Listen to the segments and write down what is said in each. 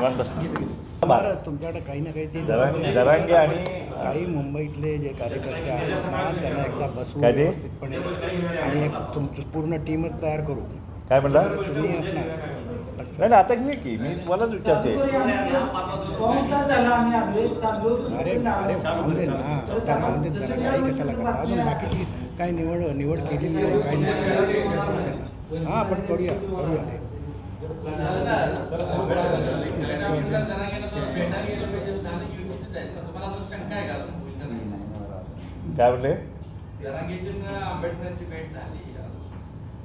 निवांत बस. बरं, तुमच्याकडे काही ना काही ते जरांगे आणि काही मुंबईतले जे कार्यकर्ते आहेत ना, त्यांना एकदा बसवून काय ते? व्यवस्थितपणे आणि एक तुमची पूर्ण टीमच तयार करू. काय म्हणला? तुम्ही असणार नाही ना, आता नाही की मी तुम्हालाच विचारते. अरे अरे राहून दे ना, आता राहून दे जरा, काही कशाला करता. अजून बाकीची काही निवड केलेली नाही, काही नाही. हां, आपण करूया ते. काय म्हणले?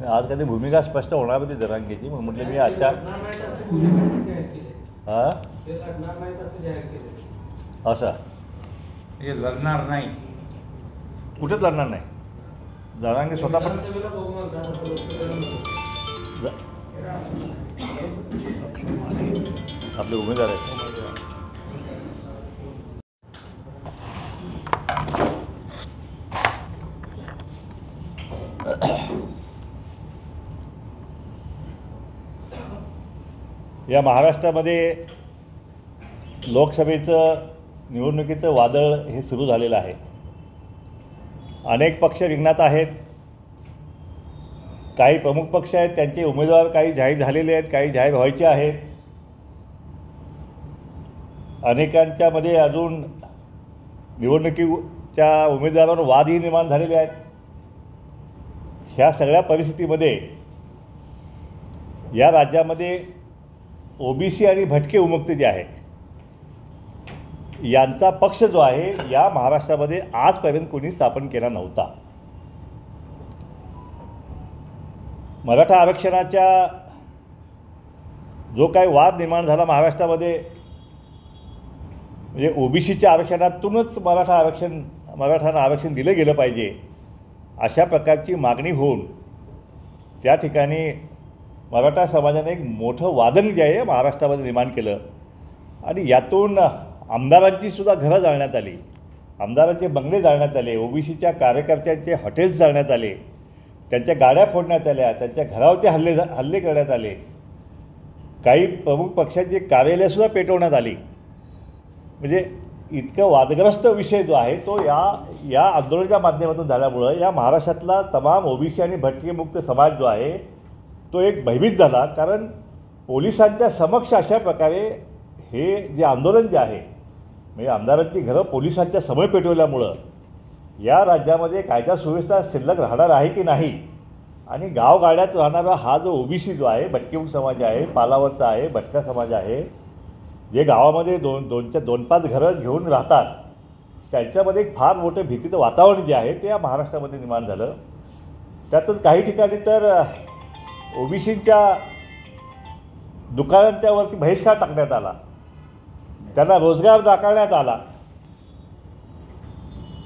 आज कधी भूमिका स्पष्ट होणार होती जरांगेची, म्हणून म्हटलं मी आजच्या हां असं हे लढणार नाही, कुठेच लढणार नाही. जरांगे स्वतः पण आपले उमेदवार आहेत. या महाराष्ट्रामध्ये लोकसभेचं निवडणुकीचं वादळ हे सुरू झालेलं आहे. अनेक पक्ष रिंगणात आहेत. काही प्रमुख पक्ष आहेत, त्यांचे उमेदवार काही जाहीर झालेले आहेत, काही जाहीर व्हायचे आहेत. अनेकांच्यामध्ये अजून निवडणुकीच्या उमेदवारांवर वादही निर्माण झालेले आहेत. ह्या सगळ्या परिस्थितीमध्ये या राज्यामध्ये ओबीसी आणि भटके विमुक्त जे आहे यांचा पक्ष जो आहे या महाराष्ट्रामध्ये आजपर्यंत कोणी स्थापन केला नव्हता. मराठा आरक्षणाच्या जो काही वाद निर्माण झाला महाराष्ट्रामध्ये, म्हणजे ओबीसीच्या आरक्षणातूनच मराठ्यांना आरक्षण दिलं गेलं पाहिजे अशा प्रकारची मागणी होऊन त्या ठिकाणी मराठा समाजाने एक मोठं वादन जे आहे महाराष्ट्रामध्ये निर्माण केलं आणि यातून आमदारांची सुद्धा घरं जाळण्यात आली, आमदारांचे बंगले जाळण्यात आले, ओबीसीच्या कार्यकर्त्यांचे हॉटेल्स जाळण्यात आले, त्यांच्या गाड्या फोडण्यात आल्या, त्यांच्या घरावरती हल्ले करण्यात आले, काही प्रमुख पक्षांची कार्यालयंसुद्धा पेटवण्यात आली. म्हणजे इतकं वादग्रस्त विषय जो आहे तो या आंदोलनाच्या माध्यमातून झाल्यामुळं या महाराष्ट्रातला तमाम ओबीसी आणि भटकेमुक्त समाज जो आहे तो एक भयभीत झाला. कारण पोलिसांच्या समक्ष अशा प्रकारे हे जे आंदोलन जे आहे म्हणजे आमदारांची घरं पोलिसांच्या समोर पेटवल्यामुळं या राज्यामध्ये कायदा सुव्यवस्था शिल्लक राहणार आहे की नाही आणि गावगाड्यात राहणारा हा जो ओबीसी जो आहे भटकेमुक्त समाज आहे, पालावरचा आहे, भटका समाज आहे, जे गावामध्ये दोन पाच घरं घेऊन राहतात त्यांच्यामध्ये एक फार मोठं भीतीचं वातावरण जे आहे ते या महाराष्ट्रामध्ये निर्माण झालं. त्यातच काही ठिकाणी तर ओबीसींच्या दुकानांच्यावरती बहिष्कार टाकण्यात आला, त्यांना रोजगार नाकारण्यात आला.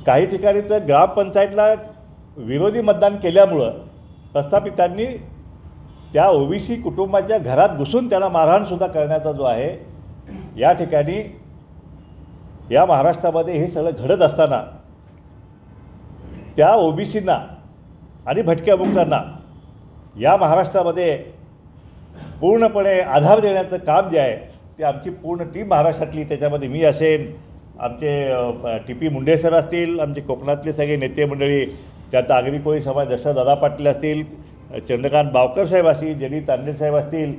काही ठिकाणी तर ग्रामपंचायतला विरोधी मतदान केल्यामुळं प्रस्थापितांनी त्या ओबीसी कुटुंबाच्या घरात घुसून त्यांना मारहाणसुद्धा करण्याचा जो आहे या ठिकाणी या महाराष्ट्रामध्ये हे सगळं घडत असताना त्या ओबीसींना आणि भटक्या मुक्तांना या महाराष्ट्रामध्ये पूर्णपणे आधार देण्याचं काम जे आहे ते आमची पूर्ण टीम महाराष्ट्रातली, त्याच्यामध्ये मी असेन, आमचे टी.पी. मुंडे सर असतील, आमचे कोकणातले सगळे नेते मंडळी, त्यात आगरी कोळी समाज जसं दादा पाटील असतील, चंद्रकांत बावकर साहेब असतील, जयंती तांडे साहेब असतील,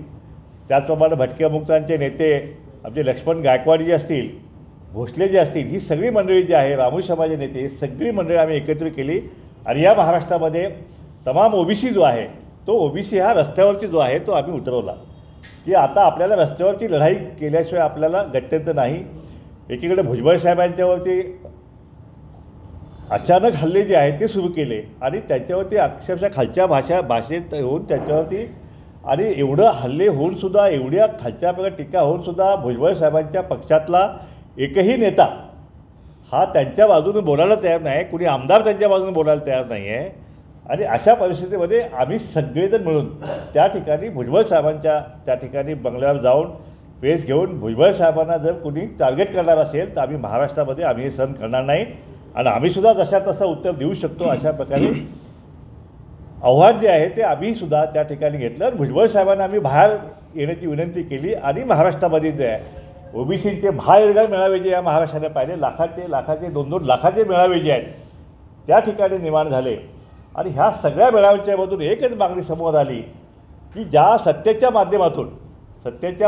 त्याचप्रमाणे भटक्या मुक्तांचे नेते आमचे लक्ष्मण गायकवाड जे असतील, भोसले जे असतील, ही सगळी मंडळी जी आहे, रामोई समाजाचे नेते, सगळी मंडळी आम्ही एकत्र केली आणि या महाराष्ट्रामध्ये तमाम ओबीसी जो आहे तो ओबीसी हा रस्त्यावरती जो आहे तो आम्ही उतरवला की आता आपल्याला रस्त्यावरती लढाई केल्याशिवाय आपल्याला गत्यंतर नाही. एकीकडे भुजबळ साहेबांच्यावरती अचानक हल्ले जे आहेत ते सुरू केले आणि त्याच्यावरती अक्षरशः खालच्या भाषेत होऊन त्याच्यावरती आणि एवढं हल्ले होऊनसुद्धा, एवढ्या खालच्या प्रकारे टीका होऊनसुद्धा भुजबळ साहेबांच्या पक्षातला एकही नेता हा त्यांच्या बाजूने बोलायला तयार नाही, कुणी आमदार त्यांच्या बाजूने बोलायला तयार नाही आहे. आणि अशा परिस्थितीमध्ये आम्ही सगळेजण मिळून त्या ठिकाणी भुजबळ साहेबांच्या त्या ठिकाणी बंगल्यावर जाऊन पेस घेऊन भुजबळ साहेबांना जर कुणी टार्गेट करणार असेल तर आम्ही महाराष्ट्रामध्ये आम्ही हे सहन करणार नाही आणि आम्हीसुद्धा जशा तसं उत्तर देऊ शकतो अशा प्रकारे आव्हान जे आहे ते आम्हीसुद्धा त्या ठिकाणी घेतलं. आणि भुजबळ साहेबांना आम्ही बाहेर येण्याची विनंती केली आणि महाराष्ट्रामध्ये जे आहे ओबीसीचे बाहेरगाव मेळावे जे या महाराष्ट्राने पाहिले लाखाचे 2-2 लाखाचे मेळावे जे आहेत त्या ठिकाणी निर्माण झाले आणि ह्या सगळ्या मेळाव्यांच्यामधून एकच मागणी समोर आली की ज्या सत्तेच्या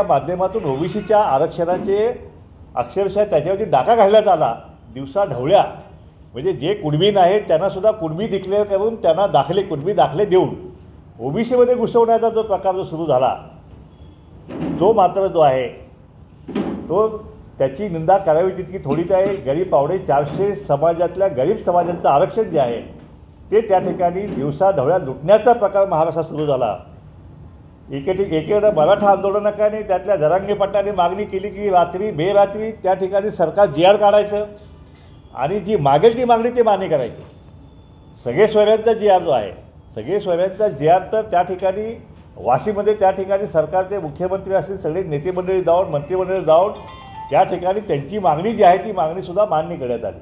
माध्यमातून ओबीसीच्या आरक्षणाचे अक्षरशः त्याच्यावरती डाका घालण्यात आला दिवसा ढवळ्या म्हणजे जे कुणबी नाहीत त्यांनासुद्धा कुणबी डिक्लेअर करून त्यांना कुणबी दाखले देऊन ओबीसीमध्ये घुसवण्याचा जो प्रकार जो सुरू झाला तो मात्र जो आहे तो त्याची निंदा करावी तितकी थोडीच आहे. गरीब 450 समाजातल्या गरीब समाजांचं आरक्षण जे आहे ते त्या ठिकाणी दिवसा ढवळ्या लुटण्याचा प्रकार महाराष्ट्रात सुरू झाला. एकीकडे मराठा आंदोलनकाने त्यातल्या जरांगे पाटलांनी मागणी केली की बेरात्री त्या ठिकाणी सरकार GR काढायचं आणि जी मागेल ती मागणी ते मान्य करायची. सगळे सोयऱ्यांचा GR जो आहे सगळे सोयऱ्यांचा GR तर त्या ठिकाणी वाशीमध्ये त्या ठिकाणी सरकारचे मुख्यमंत्री असतील सगळे नेते मंडळी जाऊन मंत्रिमंडळी जाऊन त्या ठिकाणी त्यांची मागणी जी आहे ती मागणीसुद्धा मान्य करण्यात आली.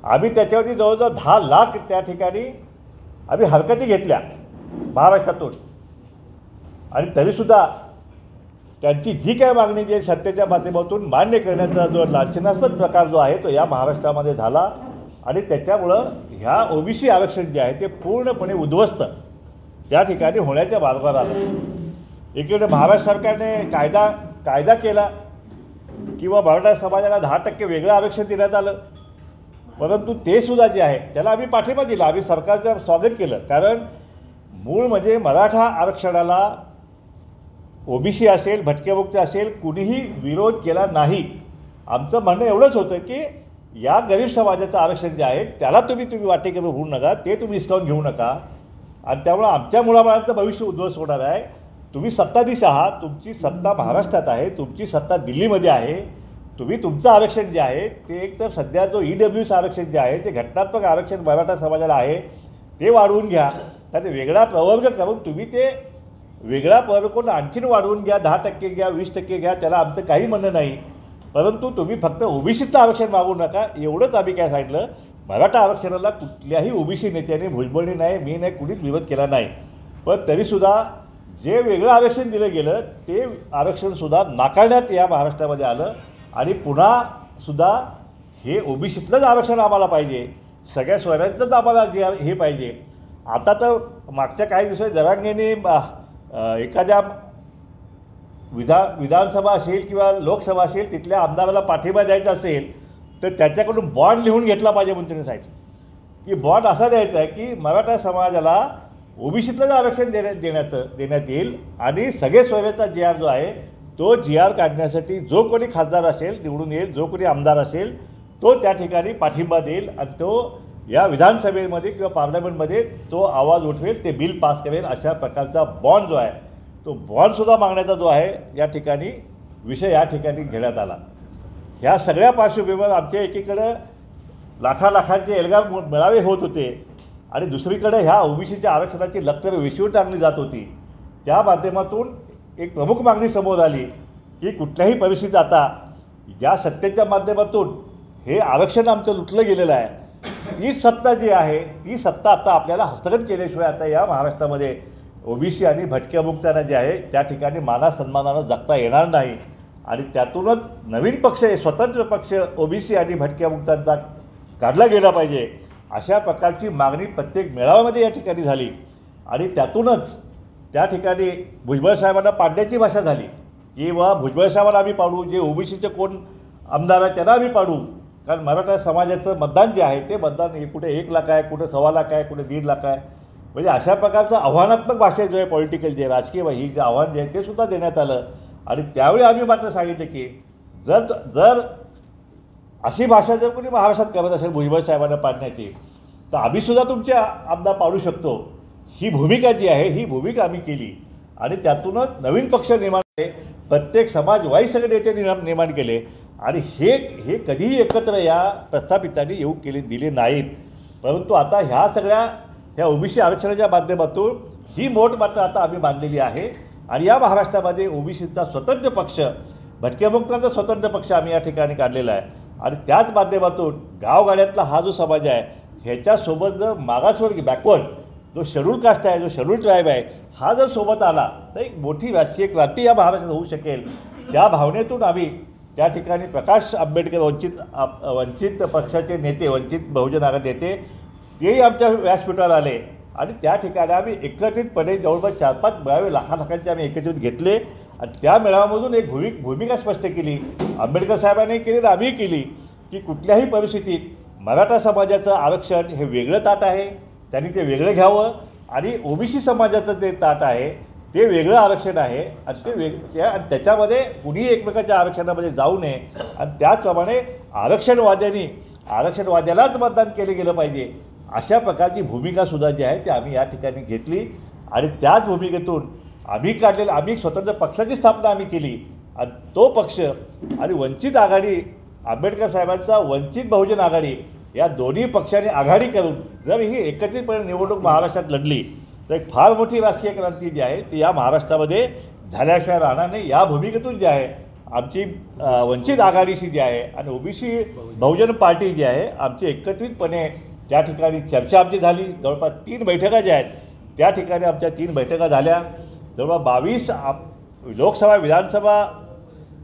आम्ही त्याच्यावरती जवळजवळ 10 लाख त्या ठिकाणी आम्ही हरकती घेतल्या महाराष्ट्रातून आणि तरीसुद्धा त्यांची जी काय मागणी जी सत्तेच्या माध्यमातून मान्य करण्याचा जो लांछनास्पद प्रकार जो आहे तो या महाराष्ट्रामध्ये झाला आणि त्याच्यामुळं ह्या ओबीसी आरक्षण जे आहे ते पूर्णपणे उद्ध्वस्त त्या ठिकाणी होण्याच्या मार्गावर आलं. एकीकडे महाराष्ट्र सरकारने कायदा केला किंवा मराठा समाजाला 10% वेगळं आरक्षण देण्यात आलं परंतु ते सुद्धा जे आहे त्याला आम्ही पाठिंबा दिला. आम्ही सरकारचं स्वागत केलं कारण मूळ म्हणजे मराठा आरक्षणाला ओबीसी असेल भटक्यामुक्त असेल कुणीही विरोध केला नाही. आमचं म्हणणं एवढंच होतं की या गरीब समाजाचं आरक्षण जे आहे त्याला तुम्ही वाटेकरी होऊ नका ते तुम्ही हिसकावून घेऊ नका आणि त्यामुळं आमच्या मुलाबाळांचं भविष्य उद्ध्वस्त होणार आहे. तुम्ही सत्ताधीश आहात तुमची सत्ता महाराष्ट्रात आहे तुमची सत्ता दिल्लीमध्ये आहे तुम्ही तुमचं आरक्षण जे आहे ते एक तर सध्या जो EWC आरक्षण जे आहे ते घटनात्मक आरक्षण मराठा समाजाला आहे ते वाढवून घ्या. तर ते वेगळा प्रवर्ग करून तुम्ही ते वेगळा प्रवर्ग करून आणखीन वाढवून घ्या 10% घ्या 20% घ्या त्याला आमचं काही म्हणणं नाही परंतु तुम्ही फक्त ओबीसीचं आरक्षण मागू नका एवढंच आम्ही काय सांगितलं. मराठा आरक्षणाला कुठल्याही ओबीसी नेत्याने भुजबळनी नाही मी नाही कुणीच विरोध केला नाही पण तरीसुद्धा जे वेगळं आरक्षण दिलं गेलं ते आरक्षणसुद्धा नाकारण्यात या महाराष्ट्रामध्ये आलं आणि पुन्हासुद्धा हे ओबीसीतलंच आरक्षण आम्हाला पाहिजे सगळ्या सोयऱ्यांचंच आम्हाला जे हे पाहिजे. आता तर मागच्या काही दिवसात जरांगेने एखाद्या विधानसभा असेल किंवा लोकसभा असेल तिथल्या आमदाराला पाठिंबा द्यायचा असेल तर त्याच्याकडून बॉन्ड लिहून घेतला पाहिजे म्हणून त्यांनी सांगितलं की बॉन्ड असा द्यायचा आहे की मराठा समाजाला ओबीसीतलंच आरक्षण देण्यात येईल आणि सगळे सोयऱ्याचा GR जो आहे तो GR काढण्यासाठी जो कोणी खासदार असेल निवडून येईल जो कोणी आमदार असेल तो त्या ठिकाणी पाठिंबा देईल आणि तो या विधानसभेमध्ये किंवा पार्लमेंटमध्ये तो आवाज उठवेल ते बिल पास करेल अशा प्रकारचा बॉन्ड जो आहे तो बॉन्डसुद्धा मागण्याचा जो आहे या ठिकाणी विषय या ठिकाणी घेण्यात आला. ह्या सगळ्या पार्श्वभूमीवर आमच्या एकीकडं लाखांचे एल्गार मेळावे होत होते आणि दुसरीकडे ह्या ओबीसीच्या आरक्षणाची लक्तरे विश्वर टाकली जात होती. त्या माध्यमातून एक प्रमुख मागणी समोर आली की कुठल्याही परिस्थितीत आता ज्या सत्तेच्या माध्यमातून हे आरक्षण आमचं लुटलं गेलेलं आहे ती सत्ता जी आहे ती सत्ता आता आपल्याला हस्तगत केल्याशिवाय आता या महाराष्ट्रामध्ये ओबीसी आणि भटक्यामुक्तांना जे आहे त्या ठिकाणी मानासन्मानानं जगता येणार नाही आणि त्यातूनच नवीन पक्ष स्वतंत्र पक्ष ओबीसी आणि भटक्यामुक्तांचा काढला गेला पाहिजे अशा प्रकारची मागणी प्रत्येक मेळाव्यामध्ये या ठिकाणी झाली आणि त्यातूनच त्या ठिकाणी भुजबळ साहेबांना पाडण्याची भाषा झाली की भुजबळ साहेबांना आम्ही पाडू जे ओबीसीचे कोण आमदार आहे त्यांना आम्ही पाडू कारण मराठा समाजाचं मतदान जे आहे ते मतदान कुठे 1 लाख आहे कुठे 1.25 लाख आहे कुठे 1.5 लाख आहे म्हणजे अशा प्रकारचं आव्हानात्मक भाषा जो आहे पॉलिटिकल जे राजकीय ही जे आव्हान जे आहे ते सुद्धा देण्यात आलं आणि त्यावेळी आम्ही मात्र सांगितलं की जर अशी भाषा जर कोणी महाराष्ट्रात करत असेल भुजबळ साहेबांना पाडण्याची तर आम्हीसुद्धा तुमचे आमदार पाडू शकतो. ही भूमिका जी आहे ही भूमिका आम्ही केली आणि त्यातूनच नवीन पक्ष निर्माण केले प्रत्येक समाजवाई सगळे नेते निर्माण केले आणि हे कधीही एकत्र या प्रस्थापितांनी येऊ दिले नाहीत. परंतु आता ह्या ओबीसी आरक्षणाच्या माध्यमातून ही मोठ मात्र आता आम्ही बांधलेली आहे आणि या महाराष्ट्रामध्ये ओबीसीचा स्वतंत्र पक्ष भटक्यामुक्तांचा स्वतंत्र पक्ष आम्ही या ठिकाणी काढलेला आहे आणि त्याच माध्यमातून गावगाड्यातला हा जो समाज आहे ह्याच्यासोबत जर मागासवर्गीय बॅकवर्ड जो शेड्यूल कास्ट आहे, जो शेड्यूल ट्राईब आहे, हा जर सोबत आला तर एक मोठी राजकीय क्रांती या महाराष्ट्रात होऊ शकेल. त्या भावनेतून आम्ही त्या ठिकाणी प्रकाश आंबेडकर वंचित पक्षाचे नेते, वंचित बहुजन आघाडी नेते, तेही आमच्या व्यासपीठावर आले आणि त्या ठिकाणी आम्ही एकत्रितपणे जवळपास 4-5 मेळावे लाखांचे आम्ही एकत्रित घेतले आणि त्या मेळाव्यामधून एक भूमिका स्पष्ट केली. आंबेडकर साहेबांनी केली, आम्ही केली, की कुठल्याही परिस्थितीत मराठा समाजाचं आरक्षण हे वेगळं ताट आहे, त्यांनी ते वेगळं घ्यावं आणि ओबीसी समाजाचं जे ताट आहे ते वेगळं आरक्षण आहे आणि ते आणि त्याच्यामध्ये कुणीही एकमेकाच्या आरक्षणामध्ये जाऊ नये आणि त्याचप्रमाणे आरक्षणवाद्यालाच मतदान केलं गेलं पाहिजे, अशा प्रकारची भूमिकासुद्धा जी आहे ती आम्ही या ठिकाणी घेतली. आणि त्याच भूमिकेतून आम्ही स्वतंत्र पक्षाची स्थापना आम्ही केली आणि तो पक्ष आणि वंचित आघाडी, आंबेडकर साहेबांचा वंचित बहुजन आघाडी, या दोन्ही पक्षांनी आघाडी करून जर ही एकत्रितपणे निवडणूक महाराष्ट्रात लढली तर एक फार मोठी राजकीय क्रांती जी आहे ती या महाराष्ट्रामध्ये झाल्याशिवाय राहणार नाही. या भूमिकेतून जी आहे आमची वंचित आघाडीशी जी आहे आणि ओबीसी बहुजन पार्टी जी आहे आमची एकत्रितपणे त्या ठिकाणी चर्चा आमची झाली. जवळपास 3 बैठका ज्या आहेत त्या ठिकाणी आमच्या 3 बैठका झाल्या. जवळपास 22 लोकसभा विधानसभा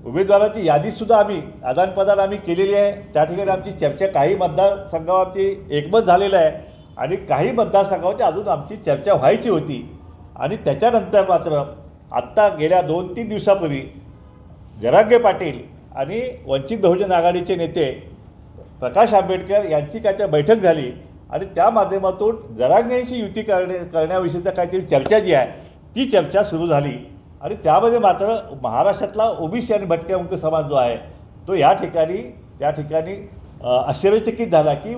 उमेदवारांची यादीसुद्धा आम्ही आदानप्रदान आम्ही केलेली आहे. त्या ठिकाणी आमची चर्चा काही मतदारसंघावर आमची एकमत झालेलं आहे आणि काही मतदारसंघावरती अजून आमची चर्चा व्हायची होती. आणि त्याच्यानंतर मात्र आत्ता गेल्या 2-3 दिवसापूर्वी जरांगे पाटील आणि वंचित बहुजन आघाडीचे नेते प्रकाश आंबेडकर यांची काय त्या बैठक झाली आणि त्या माध्यमातून जरांगेंशी युती करण्याविषयीचा काहीतरी चर्चा जी आहे ती चर्चा सुरू झाली. आणि त्यामध्ये मात्र महाराष्ट्रातला ओबीसी आणि भटक्यामुक्त समाज जो आहे तो त्या ठिकाणी आश्चर्यचकित झाला की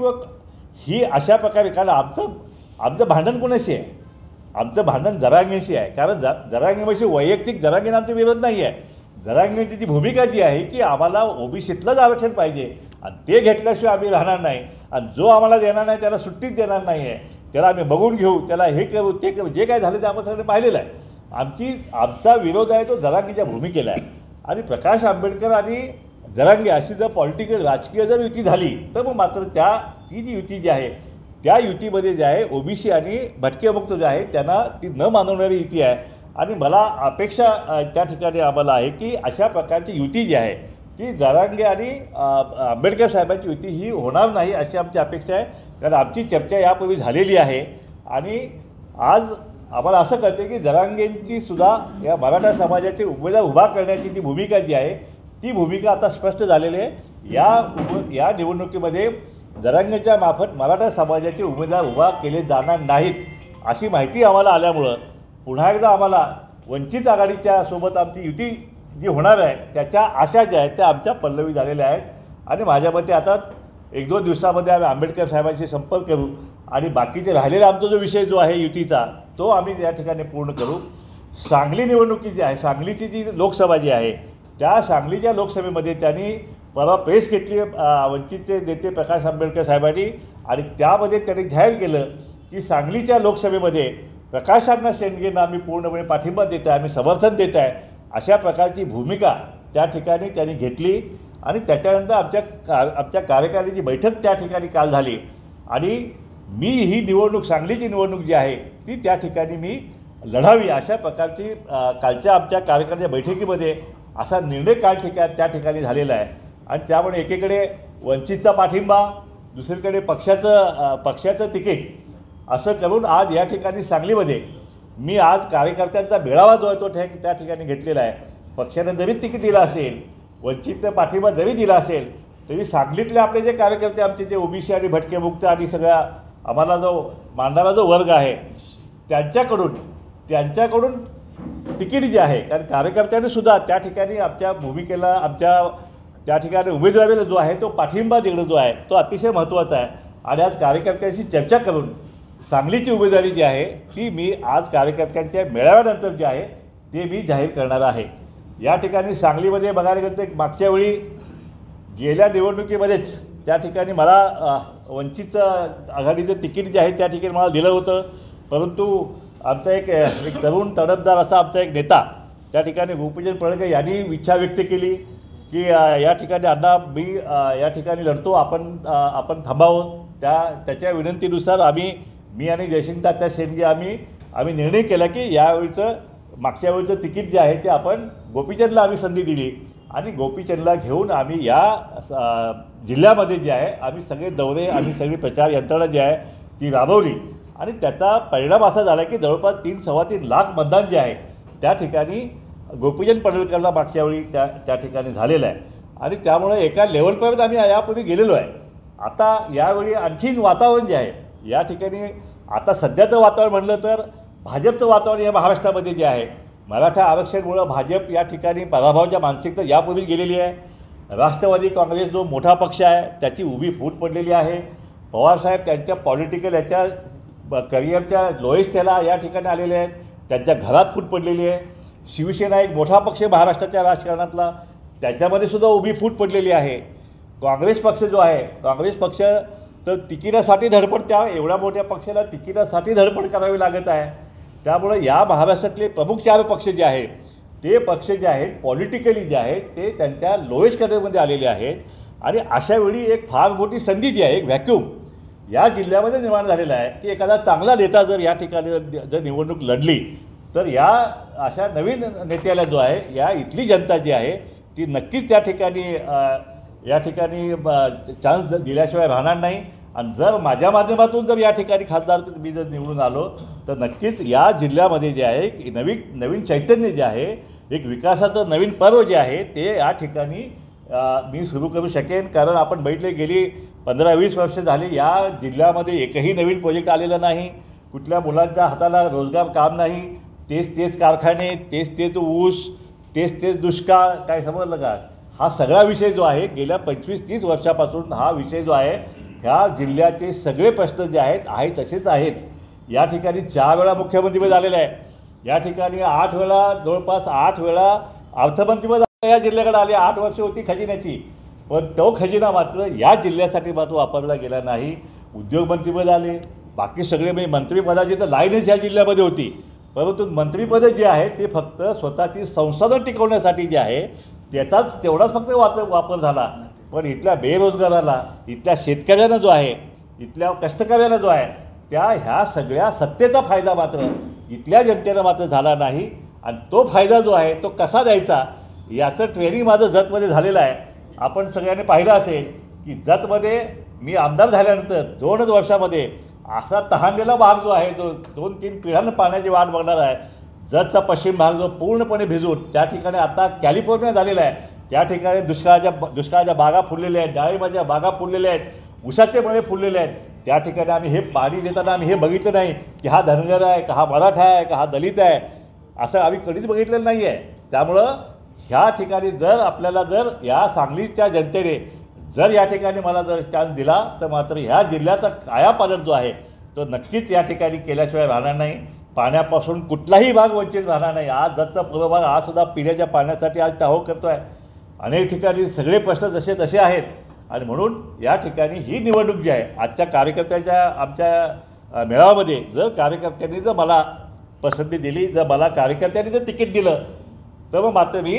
ही अशा प्रकारे, कारण आमचं भांडण कोणाशी आहे, आमचं भांडण जरांगेंशी आहे. कारण जरांगेंशी वैयक्तिक जरांगेंना आमचा विरोध नाही आहे. जरांगेंची जी भूमिका जी आहे की आम्हाला ओबीसीतलंच आरक्षण पाहिजे आणि ते घेतल्याशिवाय आम्ही राहणार नाही आणि जो आम्हाला देणार नाही त्याला सुट्टीच देणार नाही आहे, त्याला आम्ही बघून घेऊ, त्याला हे करू ते करू, जे काय झालं ते आपण सगळं पाहिलेलं आहे. आमचा विरोध आहे तो जरांगेच्या भूमिकेला आहे. आणि प्रकाश आंबेडकर आणि जरांगे अशी जर पॉलिटिकल राजकीय जर युती झाली तर मग मात्र ती जी युती जी आहे त्या युतीमध्ये जे आहे ओबीसी आणि भटकेमुक्त जे आहे त्यांना ती न मानवणारी युती आहे. आणि मला अपेक्षा त्या ठिकाणी आम्हाला आहे की अशा प्रकारची युती जी आहे ती जरांगे आणि आंबेडकर साहेबांची युती ही होणार नाही अशी आमची अपेक्षा आहे. कारण आमची चर्चा यापूर्वी झालेली आहे आणि आज आम्हाला असं कळते की जरांगेंची सुद्धा या मराठा समाजाचे उमेदवार उभा करण्याची जी भूमिका जी आहे ती भूमिका आता स्पष्ट झालेली आहे. या निवडणुकीमध्ये जरांगेंच्या मार्फत मराठा समाजाचे उमेदवार उभा केले जाणार नाहीत अशी माहिती आम्हाला आल्यामुळं पुन्हा एकदा आम्हाला वंचित आघाडीच्या सोबत आमची युती जी होणार आहे त्याच्या आशा ज्या आहेत त्या आमच्या पल्लवी झालेल्या आहेत. आणि माझ्या मते आता 1-2 दिवसामध्ये आम्ही आंबेडकर साहेबांशी संपर्क करू आणि बाकीचे राहिलेला आमचा जो विषय जो आहे युतीचा तो आम्ही या ठिकाणी पूर्ण करू. सांगली निवडणुकी जी आहे, सांगलीची जी लोकसभा जी आहे त्या सांगलीच्या लोकसभेमध्ये त्यांनी परवा प्रेस घेतली वंचितचे नेते प्रकाश आंबेडकर साहेबांनी आणि त्यामध्ये त्यांनी जाहीर केलं की सांगलीच्या लोकसभेमध्ये प्रकाशांना शेंडगेंना आम्ही पूर्णपणे पाठिंबा देत आहे, आम्ही समर्थन देत आहे, अशा प्रकारची भूमिका त्या ठिकाणी त्यांनी घेतली. आणि त्याच्यानंतर आमच्या कार्यकारिणीची बैठक त्या ठिकाणी काल झाली आणि मी ही निवडणूक, सांगलीची निवडणूक जी आहे ती त्या ठिकाणी मी लढावी अशा प्रकारची कालच्या आमच्या कार्यकारिणीच्या बैठकीमध्ये असा निर्णय त्या ठिकाणी झालेला आहे. आणि त्यामुळे एकीकडे वंचितचा पाठिंबा, दुसरीकडे पक्षाचं तिकीट असं करून आज या ठिकाणी सांगलीमध्ये मी आज कार्यकर्त्यांचा मेळावा जो आहे तो त्या ठिकाणी घेतलेला आहे. पक्षानं जरी तिकीट दिलं असेल, वंचितनं पाठिंबा जरी दिला असेल तरी सांगलीतले आपले जे कार्यकर्ते आमचे जे ओबीसी आणि भटकेमुक्त आणि सगळ्या आम्हाला जो मानणारा जो वर्ग आहे त्यांच्याकडून तिकीट जे आहे, कारण कार्यकर्त्यांनी सुद्धा त्या ठिकाणी आमच्या भूमिकेला, आमच्या त्या ठिकाणी उमेदवारीला जो आहे तो पाठिंबा देणं जो आहे तो अतिशय महत्त्वाचा आहे. आणि आज कार्यकर्त्यांशी चर्चा करून सांगलीची उमेदवारी जी आहे ती मी आज कार्यकर्त्यांच्या मेळाव्यानंतर जे आहे ते मी जाहीर करणार आहे. या ठिकाणी सांगलीमध्ये बघायला गेलं तर मागच्या वेळी गेल्या निवडणुकीमध्येच त्या ठिकाणी मला वंचित आघाडीचं तिकीट जे आहे त्या ठिकाणी मला दिलं होतं, परंतु आमचा एक तरुण तडफदार असा आमचा एक नेता त्या ठिकाणी गोपीचंद पडळकर यांनी इच्छा व्यक्त केली की या ठिकाणी अण्णा मी या ठिकाणी लढतो, आपण थांबावं. त्याच्या विनंतीनुसार आम्ही मी आणि जयसिंग तात्या शेंडगे आम्ही निर्णय केला की यावेळीचं मागच्या वेळीचं तिकीट जे आहे ते आपण गोपीचंदला आम्ही संधी दिली आणि गोपीचंदला घेऊन आम्ही या जिल्ह्यामध्ये जे आहे आम्ही सगळे दौरे आम्ही सगळी प्रचार यंत्रणा जी आहे ती राबवली आणि त्याचा परिणाम असा झाला की जवळपास 3-3.25 लाख मतदान जे आहे त्या ठिकाणी गोपीचंद पडळकरला मागच्या वेळी त्या ठिकाणी झालेलं आहे आणि त्यामुळे एका लेवलपर्यंत आम्ही यापूर्वी गेलेलो आहे. आता यावेळी आणखीन वातावरण जे आहे या ठिकाणी आता सध्याचं वातावरण म्हटलं तर भाजपचं वातावरण या महाराष्ट्रामध्ये जे आहे मराठा आरक्षणामुळं भाजप या ठिकाणी पराभवाच्या मानसिकता यापूर्वी गेलेली आहे. राष्ट्रवादी काँग्रेस जो मोठा पक्ष आहे त्याची उभी फूट पडलेली आहे. पवारसाहेब त्यांच्या पॉलिटिकल याच्या करिअरच्या लोएस्ट त्याला या ठिकाणी आलेले आहेत. त्यांच्या घरात फूट पडलेली आहे. शिवसेना एक मोठा पक्ष महाराष्ट्राच्या राजकारणातला त्याच्यामध्ये सुद्धा उभी फूट पडलेली आहे. काँग्रेस पक्ष जो आहे काँग्रेस पक्ष तर तिकिटासाठी धडपड त्या एवढ्या मोठ्या पक्षाला तिकिटासाठी धडपड करावी लागत आहे. त्यामुळे या महाराष्ट्रातले प्रमुख 4 पक्ष जे आहेत ते पक्ष जे आहेत पॉलिटिकली जे आहेत ते त्यांच्या लोएस्ट करिअरमध्ये आलेले आहेत आणि अशावेळी एक फार मोठी संधी जी आहे एक व्हॅक्यूम या जिल्ह्यामध्ये निर्माण झालेला आहे की एखादा चांगला नेता जर या ठिकाणी जर निवडणूक लढली तर या अशा नवीन नेत्याला जो आहे या इथली जनता जी आहे ती नक्कीच त्या ठिकाणी चान्स दिल्याशिवाय राहणार नाही. आणि जर माझ्या माध्यमातून जर या ठिकाणी खासदार मी जर निवडून आलो तर नक्कीच या जिल्ह्यामध्ये जे आहे एक नवीन चैतन्य जे आहे एक विकासाचं नवीन पर्व जे आहे ते या ठिकाणी मी सुरू करू शकेन. कारण आपण बघितले गेली 15-20 वर्ष झाली या जिल्ह्यामध्ये एकही नवीन प्रोजेक्ट आलेला नाही. कुठल्या मुलांच्या हाताला रोजगार काम नाही. तेच कारखाने तेच ऊस तेच दुष्काळ काय समजलं का. हा सगळा विषय जो आहे गेल्या 25-30 वर्षापासून हा विषय जो आहे ह्या जिल्ह्याचे सगळे प्रश्न जे आहेत तसेच आहेत. या ठिकाणी 4 वेळा मुख्यमंत्रीपद झालेलं आहे. या ठिकाणी 8 वेळा जवळपास 8 वेळा अर्थमंत्रीपद या जिल्ह्याकडे आले. 8 वर्ष होती खजिन्याची पण तो खजिना मात्र या जिल्ह्यासाठी मात्र वापरला गेला नाही. उद्योगमंत्रीपद आले बाकी सगळे म्हणजे मंत्रिपदाची तर लाईनच या जिल्ह्यामध्ये होती परंतु मंत्रिपदं जे आहे ते फक्त स्वतःची संसाधन टिकवण्यासाठी जे आहे तेवढाच फक्त वापर झाला. पण इथल्या बेरोजगाराला इथल्या शेतकऱ्यांना जो आहे इथल्या कष्टकऱ्यांना जो आहे ह्या सगळ्या सत्तेचा फायदा मात्र इथल्या जनतेला मात्र झाला नाही. आणि तो फायदा जो आहे तो कसा द्यायचा याचं ट्रेनिंग माझं जतमध्ये झालेलं आहे. आपण सगळ्यांनी पाहिलं असेल की जतमध्ये मी आमदार झाल्यानंतर 2च वर्षामध्ये असा तहानलेला भाग जो आहे जो 2-3 पिढ्यांना पाण्याची वाट बघणार आहे. जतचा पश्चिम भाग जो पूर्णपणे भिजून त्या ठिकाणी आता कॅलिफोर्निया झालेला आहे. त्या ठिकाणी दुष्काळाच्या बागा फुललेल्या आहेत. डाळिंबाच्या बागा फुललेल्या आहेत. ऊसाचे मळे फुललेले आहेत. त्या ठिकाणी आम्ही हे पाणी देताना आम्ही हे बघितलं नाही की हा धनगर आहे का हा मराठा आहे का हा दलित आहे असं आम्ही कधीच बघितलेलं नाही आहे. त्यामुळं ह्या ठिकाणी आपल्याला या सांगलीच्या जनतेने जर या ठिकाणी मला जर चान्स दिला तर मात्र ह्या जिल्ह्याचा कायापालट जो आहे तो नक्कीच या ठिकाणी केल्याशिवाय राहणार नाही. पाण्यापासून कुठलाही भाग वंचित राहणार नाही. आज जतचा पूर्व भाग आजसुद्धा पिण्याच्या पाण्यासाठी आज टाहो करतो आहे. अनेक ठिकाणी सगळे प्रश्न जसे तसे आहेत आणि म्हणून या ठिकाणी ही निवडणूक जी आहे आजच्या कार्यकर्त्यांच्या आमच्या मेळाव्यामध्ये जर कार्यकर्त्यांनी जर मला पसंती दिली जर मला कार्यकर्त्यांनी जर तिकीट दिलं तर मग मात्र मी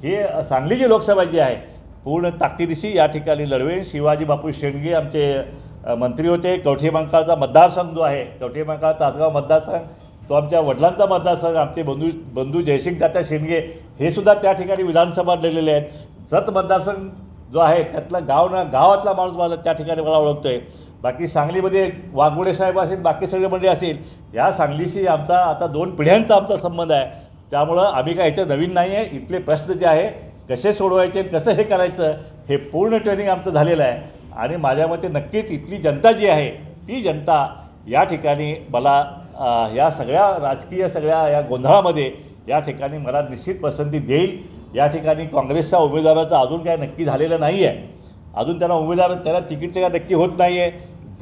हे सांगलीची लोकसभा जी आहे पूर्ण ताकदीनिशी या ठिकाणी लढवेन. शिवाजी बापू शेंडगे आमचे मंत्री होते. कवठेमहांकाळचा मतदारसंघ जो आहे कवठेमहांकाळ तासगाव मतदारसंघ तो आमच्या वडिलांचा मतदारसंघ. आमचे बंधू जयसिंग तात्या शेंडगे हे सुद्धा त्या ठिकाणी विधानसभा लढलेले आहेत. जत मतदारसंघ जो आहे त्यातला गावातला माणूस मला त्या ठिकाणी मला ओळखतो आहे. बाकी सांगलीमध्ये वाघमोडे साहेब असेल बाकी सगळे मंडळी असेल या सांगलीशी आमचा आता 2 पिढ्यांचा आमचा संबंध आहे. त्यामुळं आम्ही काय इथं नवीन नाही आहे. इथले प्रश्न जे आहे कसे सोडवायचे कसं हे करायचं हे पूर्ण ट्रेनिंग आमचं झालेलं आहे. आणि माझ्या मते नक्कीच इथली जनता जी आहे ती जनता या ठिकाणी मला या सगळ्या राजकीय सगळ्या या गोंधळामध्ये या ठिकाणी मला निश्चित पसंती देईल. या ठिकाणी काँग्रेसच्या उमेदवाराचं अजून काय नक्की झालेलं नाही आहे. अजून त्याला तिकीटचं काय नक्की होत नाही आहे.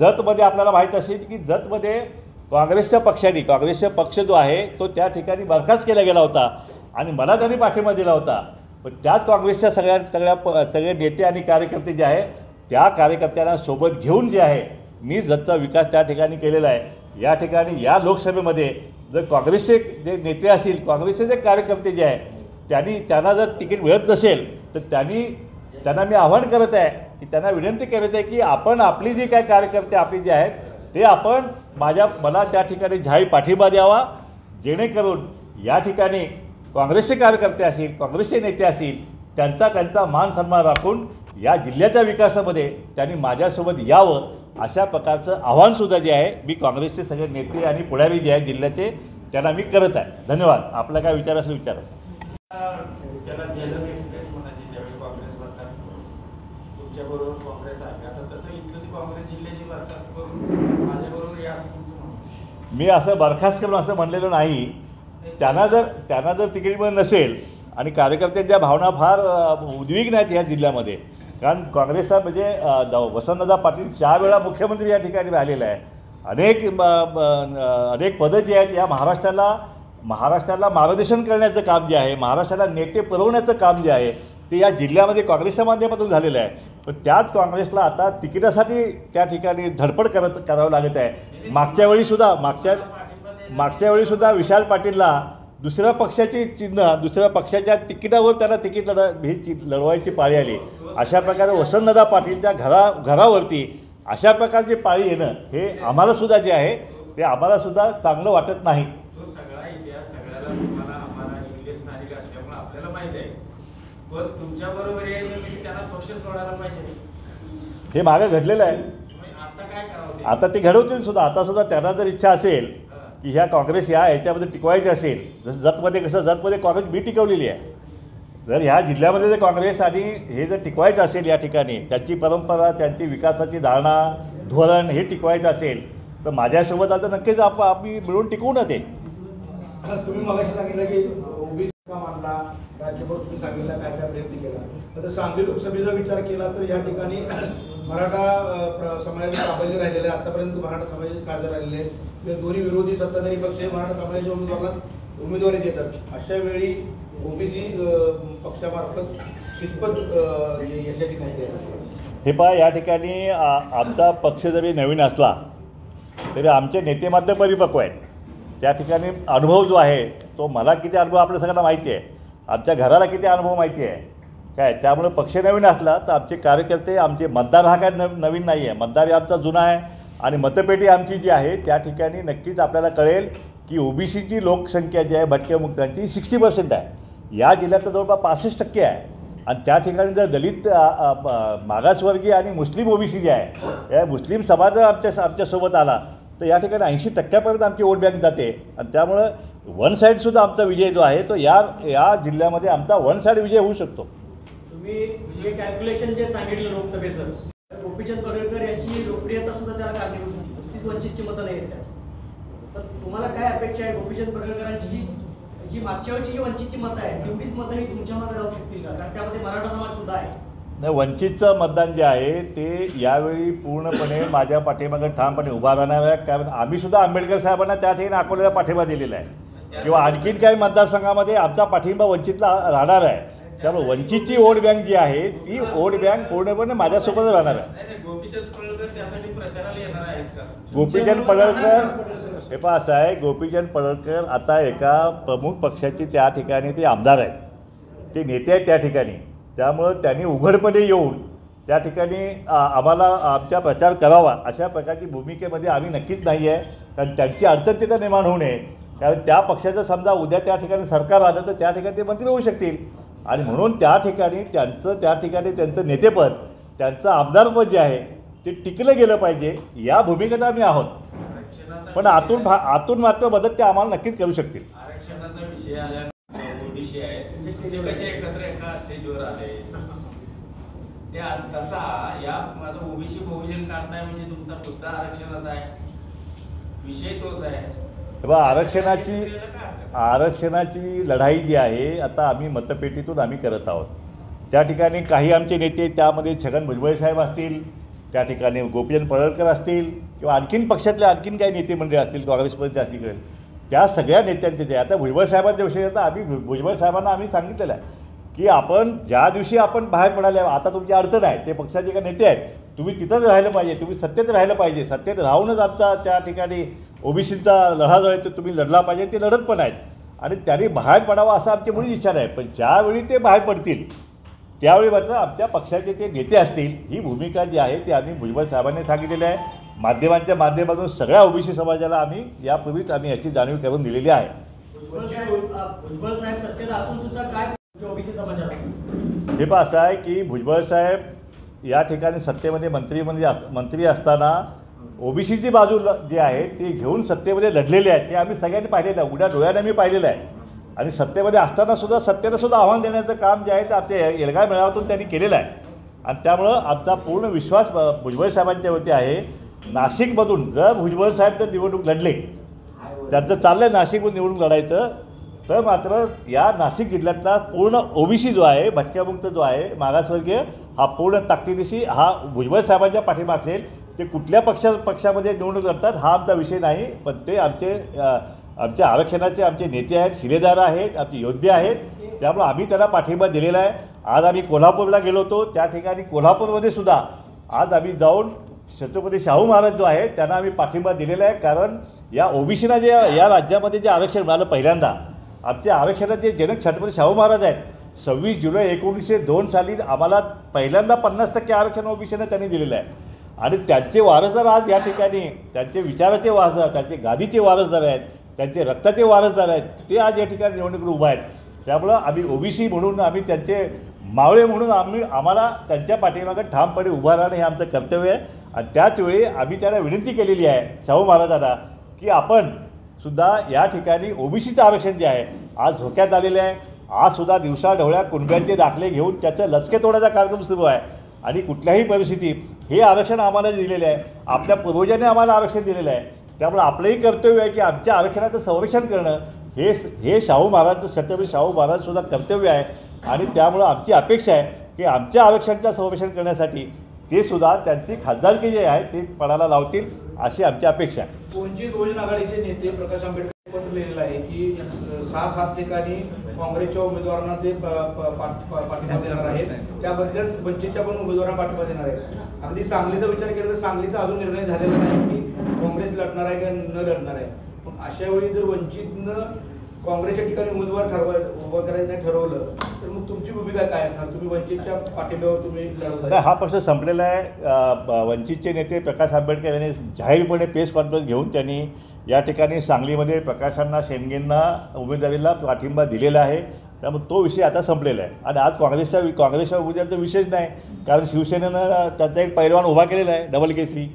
जतमध्ये आपल्याला माहीत असेल की जतमध्ये काँग्रेसचा पक्ष जो आहे तो त्या ठिकाणी बरखास्त केला गेला होता आणि मला त्यांनी पाठिंबा दिला होता. पण त्याच काँग्रेसच्या सगळे नेते आणि कार्यकर्ते जे आहे त्या कार्यकर्त्यांना सोबत घेऊन जे आहे मी जतचा विकास त्या ठिकाणी केलेला आहे. या ठिकाणी या लोकसभेमध्ये जर काँग्रेसचे जे नेते असतील काँग्रेसचे जे कार्यकर्ते जे आहे त्यांना जर तिकीट मिळत नसेल तर त्यांना मी आव्हान करत आहे की त्यांना विनंती करत आहे की आपण आपली जी काय कार्यकर्ते आपली जे आहेत ते आपण मला त्या ठिकाणी जाहीर पाठिंबा द्यावा, जेणेकरून या ठिकाणी काँग्रेसचे कार्यकर्ते असतील, काँग्रेसचे नेते असतील, त्यांचा मान सन्मान राखून या जिल्ह्याच्या विकासामध्ये त्यांनी माझ्यासोबत यावं, अशा प्रकारचं आव्हानसुद्धा जे आहे मी काँग्रेसचे सगळे नेते आणि पुढारी जे आहेत जिल्ह्याचे त्यांना मी करत आहे. धन्यवाद. आपला काय विचार असेल विचारा. त्याला झेलम एक्सप्रेस म्हणायची ज्यावेळी काँग्रेस बरखास्त करून तुमच्याबरोबर काँग्रेस आहे, आता तसं इथलं ती काँग्रेस जिल्ह्याची बरखास्त करून माझ्याबरोबर या असं तुमचं म्हणणं. मी असं बरखास्त करून असं म्हणलेलं नाही. त्यांना जर तिकीट नसेल आणि कार्यकर्त्यांच्या भावना फार उद्विग्न आहेत या जिल्ह्यामध्ये, कारण काँग्रेसचा म्हणजे वसंतदादा पाटील 4 वेळा मुख्यमंत्री या ठिकाणी राहिलेला आहे. अनेक पदं जी आहेत या महाराष्ट्राला मार्गदर्शन करण्याचं काम जे आहे, महाराष्ट्राला नेते पुरवण्याचं काम जे आहे ते या जिल्ह्यामध्ये काँग्रेसच्या माध्यमातून झालेलं आहे. पण त्याच काँग्रेसला आता तिकिटासाठी त्या ठिकाणी धडपड करावं लागत आहे. मागच्या वेळीसुद्धा विशाल पाटीलला दुसऱ्या पक्षाच्या तिकिटावर त्यांना तिकीट लढवायची पाळी आली. अशा प्रकारे वसंतदादा पाटीलच्या घरावरती अशा प्रकारची पाळी येणं हे आम्हालासुद्धा जे आहे ते आम्हालासुद्धा चांगलं वाटत नाही. तो सगळा इतिहास सगळ्याला तुम्हाला आम्हाला इथले स्थानिक असल्यामुळे आपल्याला माहिती आहे. पण तुमच्याबरोबर त्यांना पक्ष सोडायला पाहिजे, हे मागं घडलेलं आहे. आता काय करावं? आता ते घडवतील सुद्धा. आतासुद्धा त्यांना जर इच्छा असेल की ह्या काँग्रेस याच्यामध्ये टिकवायची असेल, जसं जतमध्ये काँग्रेस बी टिकवलेली आहे, जर ह्या जिल्ह्यामध्ये जर काँग्रेस आणि हे जर टिकवायचं असेल या ठिकाणी त्यांची परंपरा, त्यांची विकासाची धारणा, धोरण हे टिकवायचं असेल तर माझ्यासोबत आता नक्कीच आम्ही मिळून टिकवू ना ते. तुम्ही मगाशी सांगितलं की ओबीसी का मानला, राज्यभर तुम्ही सांगितलं काय काय प्रयत्न केला. आता सांगली लोकसभेचा विचार केला तर या ठिकाणी मराठा समाजाचे काबाजी राहिलेले, आतापर्यंत मराठा समाजाचे खासदार राहिलेले, दोन्ही विरोधी सत्ताधारी पक्ष मराठा समाजाच्या उमेदवारांना उमेदवारी देतात. अशा वेळी ओबीसी पक्षामार्फत कितपत यशाची नाही आहे? हे पहा, या ठिकाणी आमचा पक्ष जरी नवीन असला तरी आमचे नेते मात्र परिपक्व आहेत. त्या ठिकाणी अनुभव जो आहे तो मला किती अनुभव आपल्या सगळ्यांना माहिती आहे, आमच्या घराला किती अनुभव माहिती आहे काय. त्यामुळे पक्ष नवीन असला तर आमचे कार्यकर्ते, आमचे मतदार हा काय नवीन नाही आहे, मतदार आमचा जुना आहे. आणि मतपेटी आमची जी आहे त्या ठिकाणी नक्कीच आपल्याला कळेल की ओबीसीची लोकसंख्या जी आहे भटक्यामुक्तांची 60% आहे. या जिल्ह्यात जवळपास 65% आहे. आणि त्या ठिकाणी जर दलित मागासवर्गीय आणि मुस्लिम ओबीसी जे आहे, या मुस्लिम समाज आमच्यासोबत आला तर या ठिकाणी 80% आमची वोट बँक जाते. आणि त्यामुळं वन साईडसुद्धा आमचा विजय जो आहे तो या जिल्ह्यामध्ये आमचा वन साईड विजय होऊ शकतो. तुम्ही जे कॅल्क्युलेशन जे सांगितलं लोकसभेचं, गोपीचंद पडळकर यांची लोकप्रियता सुद्धा त्याला कारणीभूत होती. नुसतीच वंचितची मतं नाही आहेत. तर तुम्हाला काय अपेक्षा आहे गोपीचंद पडळकरांची जी मागच्या वेळची जी वंचितची मतं आहे तेवढीच मतं ही तुमच्यामध्ये राहू शकतील का? कारण त्यामध्ये मराठा समाज सुद्धा आहे. नाही, वंचितचं मतदान जे आहे ते यावेळी पूर्णपणे माझ्या पाठीमागे ठामपणे उभा राहणार आहे. कारण आम्हीसुद्धा आंबेडकर साहेबांना त्या ठिकाणी अकोल्याला पाठिंबा दिलेला आहे किंवा आणखीन काही मतदारसंघामध्ये आमचा पाठिंबा वंचितला राहणार आहे. त्यामुळे वंचितची वोट बँक जी आहे ती वोट बँक पूर्णपणे माझ्यासोबत राहणार आहे. गोपीचंद पडळकर त्यासाठी प्रचाराला येणार आहेत का? गोपीचंद पडळकर हे पहा असं आहे, गोपीचंद पडळकर आता एका प्रमुख पक्षाचे त्या ठिकाणी ते आमदार आहेत, ते नेते आहेत त्या ठिकाणी. त्यामुळं त्यांनी उघडपणे येऊन त्या ठिकाणी आम्हाला आमचा प्रचार करावा अशा प्रकारची भूमिकेमध्ये आम्ही नक्कीच नाही आहे. कारण त्यांची अडचण तिथं निर्माण होऊ नये. कारण त्या पक्षाचं समजा उद्या त्या ठिकाणी सरकार आलं तर त्या ठिकाणी ते मंत्री होऊ शकतील. आणि म्हणून त्या ठिकाणी त्यांचं नेतेपद, त्यांचं आमदारपद जे आहे ते टिकलं गेलं पाहिजे या भूमिकेत आम्ही आहोत. पण आतून मात्र मदत ते आम्हाला नक्कीच करू शकतील. आरक्षणाचा विषय आला, ओबीसी आहे ते कसे एकत्र एका स्टेजवर आले त्या तसा या माझं ओबीसी बहुजन काढताय म्हणजे तुमचा मुद्दा आरक्षणाचा आहे, विषय तोच आहे. तेव्हा आरक्षणाची लढाई जी आहे आता आम्ही मतपेटीतून आम्ही करत आहोत. त्या ठिकाणी काही आमचे नेते, त्यामध्ये छगन भुजबळ साहेब असतील, त्या ठिकाणी गोपीचंद पडळकर असतील किंवा आणखीन पक्षातले आणखीन काही नेते मंडळी असतील काँग्रेसमध्ये असतील, त्या सगळ्या नेत्यांचे जे आता भुजबळ साहेबांच्या विषयी आता आम्ही भुजबळ साहेबांना आम्ही सांगितलेलं आहे की आपण ज्या दिवशी आपण बाहेर पडायला आता तुमची अडचण आहे, ते पक्षाचे काही नेते आहेत, तुम्ही तिथंच राहिलं पाहिजे, तुम्ही सत्तेत राहिलं पाहिजे, सत्तेत राहूनच आमचा त्या ठिकाणी ओबीसीचा लढा जो आहे तो तुम्ही लढला पाहिजे, ते लढत पण आहेत आणि त्यांनी बाहेर पडावं असं आमची मुळी इच्छा नाही. पण ज्यावेळी ते बाहेर पडतील त्यावेळी मात्र आमच्या पक्षाचे ते नेते असतील, ही भूमिका जी आहे ती आम्ही भुजबळ साहेबांनी सांगितलेली आहे. माध्यमांच्या माध्यमातून सगळ्या ओबीसी समाजाला आम्ही यापूर्वीच आम्ही याची जाणीव करून दिलेली आहे. भुजबळ साहेब सत्तेत असून सुद्धा काय ओबीसी समाजाला हे पण असं आहे की भुजबळ साहेब या ठिकाणी सत्तेमध्ये मंत्री असताना ओबीसीची बाजू जी आहे ती घेऊन सत्तेमध्ये लढलेले आहेत. ते आम्ही सगळ्यांनी पाहिलेलं आहे, उघड्या डोळ्याने मी पाहिलेलं आहे. आणि सत्तेमध्ये असताना सुद्धा सत्तेला सुद्धा आव्हान देण्याचं काम जे आहे ते आमच्या एल्गार मेळाव्यातून त्यांनी केलेलं आहे. आणि त्यामुळं आमचा पूर्ण विश्वास भुजबळ साहेबांच्यावरती आहे. नाशिकमधून जर भुजबळ साहेब जर निवडणूक लढले, त्यांचं चाललं आहे नाशिकमधून निवडणूक लढायचं, तर मात्र या नाशिक जिल्ह्यातला पूर्ण ओबीसी जो आहे, भटक्यामुक्त जो आहे, मागासवर्गीय, हा पूर्ण ताकदीनिशी हा भुजबळ साहेबांच्या पाठीमागे असेल. ते कुठल्या पक्षामध्ये निवडणूक लढतात हा आमचा विषय नाही, पण ते आमच्या आरक्षणाचे आमचे नेते आहेत, शिलेदार आहेत, आमचे योद्धे आहेत. त्यामुळे आम्ही त्यांना पाठिंबा दिलेला आहे. आज आम्ही कोल्हापूरला गेलो होतो, त्या ठिकाणी कोल्हापूरमध्ये सुद्धा आज आम्ही जाऊन छत्रपती शाहू महाराज जो आहे त्यांना आम्ही पाठिंबा दिलेला आहे. कारण या ओबीसीना जे या राज्यामध्ये जे आरक्षण मिळालं पहिल्यांदा, आमच्या आरक्षणाचे जनक छत्रपती शाहू महाराज आहेत. 26 जुलै 1902 साली आम्हाला पहिल्यांदा 50% आरक्षण ओबीसीनं त्यांनी दिलेलं आहे. आणि त्यांचे वारसदार आज या ठिकाणी त्यांचे विचाराचे वारसदार, त्यांचे गादीचे वारसदार आहेत, त्यांचे रक्ताचे वारसदार आहेत, ते आज या ठिकाणी निवडणुकीत उभा आहेत. त्यामुळं आम्ही ओबीसी म्हणून, आम्ही त्यांचे मावळे म्हणून आम्हाला त्यांच्या पाठीमागे ठामपणे उभा राहणं हे आमचं कर्तव्य आहे. आणि त्याचवेळी आम्ही त्यांना विनंती केलेली आहे शाहू महाराजांना की आपण सुद्धा या ठिकाणी ओबीसीचं आरक्षण जे आहे आज धोक्यात आलेलं आहे. आज सुद्धा दिवसाढवळ्या कुणब्यांचे दाखले घेऊन त्याचं लचके तोडायचा कार्यक्रम सुरू आहे. आणि कुठल्याही परिस्थितीत हे आरक्षण आम्हाला दिलेलं आहे, आपल्या पूर्वजांनी आम्हाला आरक्षण दिलेलं आहे. त्यामुळे आपलंही कर्तव्य आहे की आमच्या आरक्षणाचं संरक्षण करणं हे शाहू महाराज, छत्रपती शाहू महाराजसुद्धा कर्तव्य आहे. आणि त्यामुळं आमची अपेक्षा आहे की आमच्या आरक्षणाचं संरक्षण करण्यासाठी ते सुद्धा त्यांची खासदारकी जे आहे ते पणाला लावतील अशी आमची अपेक्षा आहे. वंचित बहुजन आघाडीचे नेते प्रकाश आंबेडकर पत्र लिहिलेलं आहे की 6-7 ठिकाणी काँग्रेसच्या उमेदवारांना ते पाठिंबा देणार आहेत, त्याबद्दल वंचितच्या पण उमेदवारांना पाठिंबा देणार आहेत. अगदी सांगलीचा विचार केला तर सांगलीचा अजून निर्णय झालेला नाही की काँग्रेस लढणार आहे का न लढणार आहे. मग अशा वेळी जर वंचितनं काँग्रेसच्या ठिकाणी उमेदवार उभं करायचं नाही ठरवलं तर मग तुमची भूमिका काय असणार? तुम्ही वंचितच्या पाठिंब्यावर तुम्ही लढवता? हा प्रश्न संपलेला आहे. वंचितचे नेते प्रकाश आंबेडकर यांनी जाहीरपणे प्रेस कॉन्फरन्स घेऊन त्यांनी या ठिकाणी सांगलीमध्ये प्रकाशांना, शेंडगेंना उमेदवारीला पाठिंबा दिलेला आहे. त्यामुळे तो विषय आता संपलेला आहे. आणि आज काँग्रेसच्या उमेदवाराचा विषयच नाही, कारण शिवसेनेनं त्याचा एक पैलवान उभा केलेला आहे, डबल केसरी.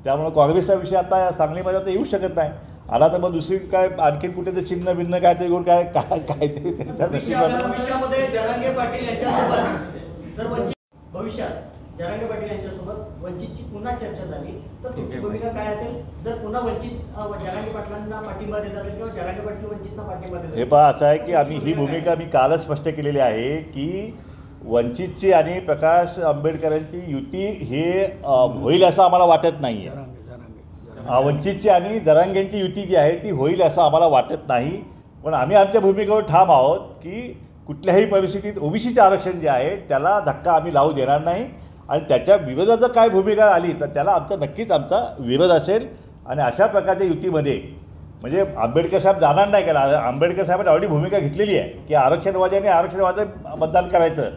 त्यामुळे काँग्रेसचा विषय आता सांगलीमध्ये आता येऊ शकत नाही. आला तर मग दुसरी काय आणखीन कुठे तर चिन्ह भिन्न काय ते घेऊन काय ते त्यांच्या भविष्यामध्ये जरांगे पाटील यांच्यासोबत जर भविष्यात जरांगे पाटील यांच्यासोबत वंचितची पुन्हा चर्चा झाली तर तुमची भूमिका काय असेल? जर पुन्हा वंचित जरांगे पाटलांना पाठिंबा देत असेल किंवा जरांगे पाटील वंचितला पाठिंबा देत असेल? हे पहा, असं आहे की आम्ही ही भूमिका मी कालच स्पष्ट केलेली आहे की वंचितची आणि प्रकाश आंबेडकरांची युती हे होईल असं आम्हाला वाटत नाही आहे. वंचितची आणि जरांगेंची युती जी आहे ती होईल असं आम्हाला वाटत नाही. पण आम्ही आमच्या भूमिकेवर ठाम आहोत की कुठल्याही परिस्थितीत ओबीसीचे आरक्षण जे आहे त्याला धक्का आम्ही लावू देणार नाही. आणि त्याच्या विरोधात जर काय भूमिका आली तर त्याला नक्कीच आमचा विरोध असेल. आणि अशा प्रकारच्या युतीमध्ये म्हणजे आंबेडकर साहेब जाणार नाही का? आंबेडकर साहेबांनी ऑलरेडी भूमिका घेतलेली आहे की आरक्षणवाद्यांनी आरक्षणवाद मतदान करायचं.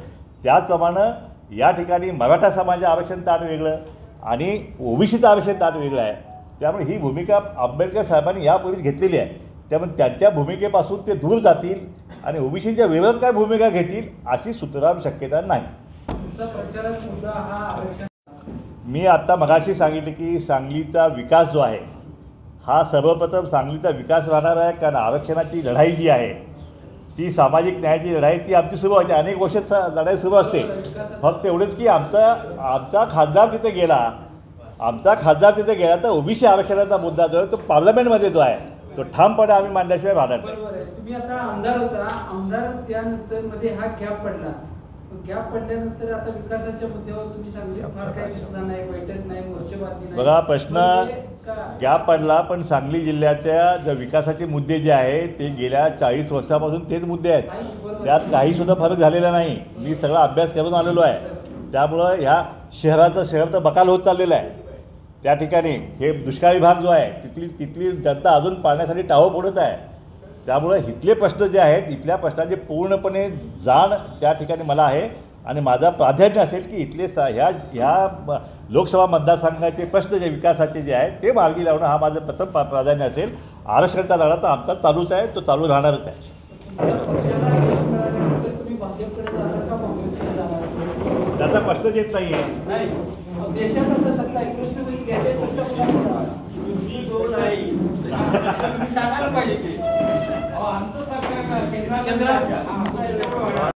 त्याचप्रमाणे या ठिकाणी मराठा समाजाचं आरक्षण ताट वेगळं आणि ओबीसीचं आरक्षण ताट वेगळं आहे. त्यामुळे ही भूमिका आंबेडकर साहेबांनी यापूर्वीच घेतलेली आहे. त्यामुळे त्यांच्या भूमिकेपासून ते दूर जातील आणि ओबीसीच्या विरोधात काय भूमिका घेतील अशी सुतराम शक्यता नाही. मी आत्ता मगाशी सांगितले की सांगलीचा विकास जो आहे हा सर्वप्रथम सांगलीचा विकास राहणार आहे. कारण आरक्षणाची लढाई जी आहे ती सामाजिक न्यायाची लढाई ती आमची सुरू होते, अनेक वर्ष लढाई सुरू असते. फक्त एवढंच की आमचा खासदार तिथे गेला तर ओबीसी आरक्षणाचा मुद्दा जो आहे तो पार्लमेंटमध्ये जो आहे तो ठामपणे आम्ही मांडल्याशिवाय राहणार नाही. बरोबर आहे. तुम्ही आता आमदार होता, आमदार त्यानंतर मध्ये हा गॅप पडला. गॅप पडल्यानंतर आता विकासाच्या मुद्द्यावर तुम्ही सांगले फार काही दिसणार नाही, बैठक नाही, मोर्चेबांधणी नाही. बघा, प्रश्न गॅप पडला पण सांगली जिल्ह्याच्या जे विकासाचे मुद्दे जे आहे ते गेल्या 40 वर्षापासून तेच मुद्दे आहेत. त्यात काहीसुद्धा फरक झालेला नाही. मी सगळा अभ्यास करून आलेलो आहे. त्यामुळं ह्या शहर तर बकाल होत चाललेलं आहे. त्या ठिकाणी हे दुष्काळी भाग जो आहे तिथली जनता अजून पाण्यासाठी टाहो फोडत आहे. त्यामुळे इथले प्रश्न जे आहेत इथल्या प्रश्नाची पूर्णपणे जाण त्या ठिकाणी मला आहे. आणि माझा प्राधान्य असेल की इथले ह्या लोकसभा मतदारसंघाचे प्रश्न जे विकासाचे जे आहेत ते मार्गी लावणं हा माझं प्रथम प्राधान्य असेल. आरक्षणाचा लढा तर आमचा चालूच आहे, तो चालू राहणारच आहे. पक्षाला यश मिळाल्यानंतर तुम्ही भाजपकडे जाणार का काँग्रेसकडे जाणार? त्याचा प्रश्नच येत नाही आहे. नाही, देशात आता सत्ता आहे, प्रश्न म्हणजे घ्यायचे सत्ता कुणाला? तुम्ही कोण आहे तुम्ही सांगायला पाहिजे की आमचं सरकार केंद्रात